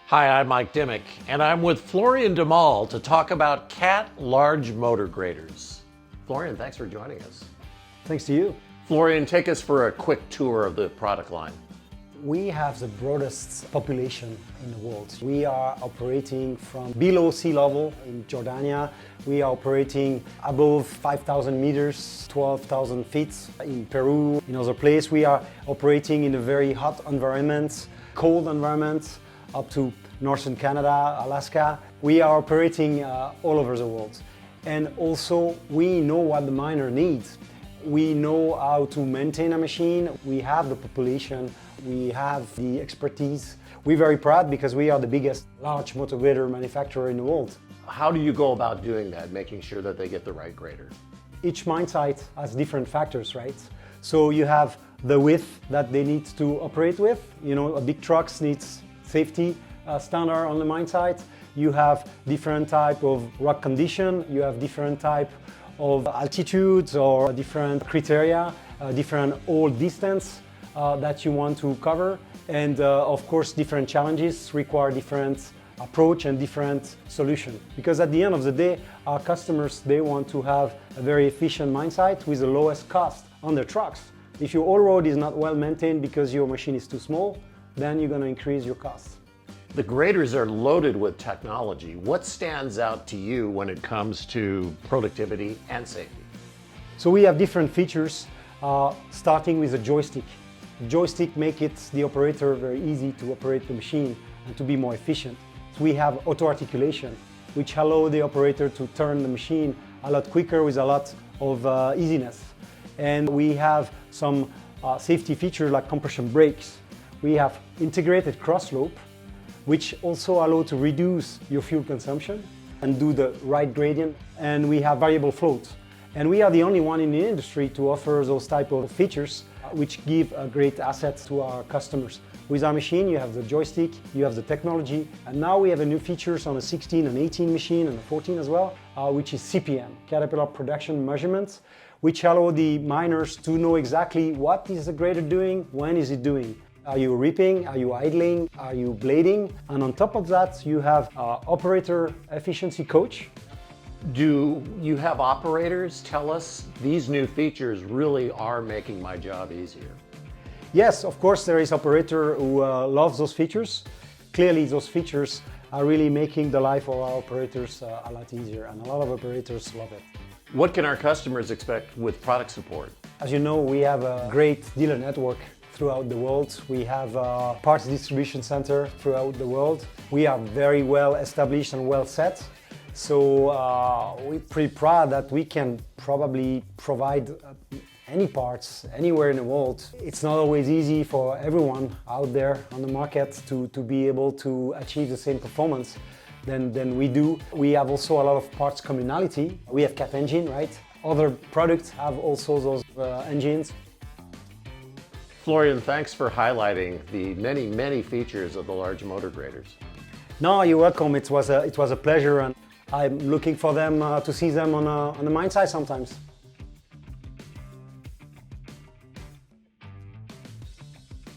Hi, I'm Mike Dimick, and I'm with Florian Demal to talk about CAT large motor graders. Florian, thanks for joining us. Thanks to you. Florian, take us for a quick tour of the product line. We have the broadest population in the world. We are operating from below sea level in Jordania. We are operating above 5,000 meters, 12,000 feet in Peru. In other places, we are operating in a very hot environment, cold environment, up to northern Canada, Alaska. We are operating all over the world. And also, we know what the miner needs. We know how to maintain a machine. We have the population. We have the expertise. We're very proud because we are the biggest large motor grader manufacturer in the world. How do you go about doing that, making sure that they get the right grader? Each mine site has different factors, right? So you have the width that they need to operate with. You know, a big truck needs safety standard on the mine site. You have different type of rock condition. You have different type of altitudes or different criteria, different hole distance that you want to cover. And of course, different challenges require different approach and different solution. Because at the end of the day, our customers, they want to have a very efficient mine site with the lowest cost on their trucks. If your ore road is not well maintained because your machine is too small, then you're going to increase your costs. The graders are loaded with technology. What stands out to you when it comes to productivity and safety? So we have different features, starting with a joystick. The joystick makes it the operator very easy to operate the machine and to be more efficient. So we have auto articulation, which allow the operator to turn the machine a lot quicker with a lot of easiness. And we have some safety features like compression brakes. We have integrated cross slope, which also allow to reduce your fuel consumption and do the right gradient. And we have variable float. And we are the only one in the industry to offer those type of features, which give a great asset to our customers. With our machine, you have the joystick, you have the technology, and now we have a new features on a 16 and 18 machine and a 14 as well, which is CPM, Caterpillar Production Measurements, which allow the miners to know exactly what is the grader doing, when is it doing. Are you reaping? Are you idling? Are you blading? And on top of that, you have operator efficiency coach. Do you have operators tell us these new features really are making my job easier? Yes, of course, there is operator who loves those features. Clearly, those features are really making the life of our operators a lot easier, and a lot of operators love it. What can our customers expect with product support? As you know, we have a great dealer network throughout the world. We have a parts distribution center throughout the world. We are very well established and well set. So we're pretty proud that we can probably provide any parts anywhere in the world. It's not always easy for everyone out there on the market to be able to achieve the same performance than we do. We have also a lot of parts commonality. We have CAT engine, right? Other products have also those engines. Florian, thanks for highlighting the many, many features of the large motor graders. No, you're welcome. It was a pleasure, and I'm looking for them to see them on the mine site sometimes.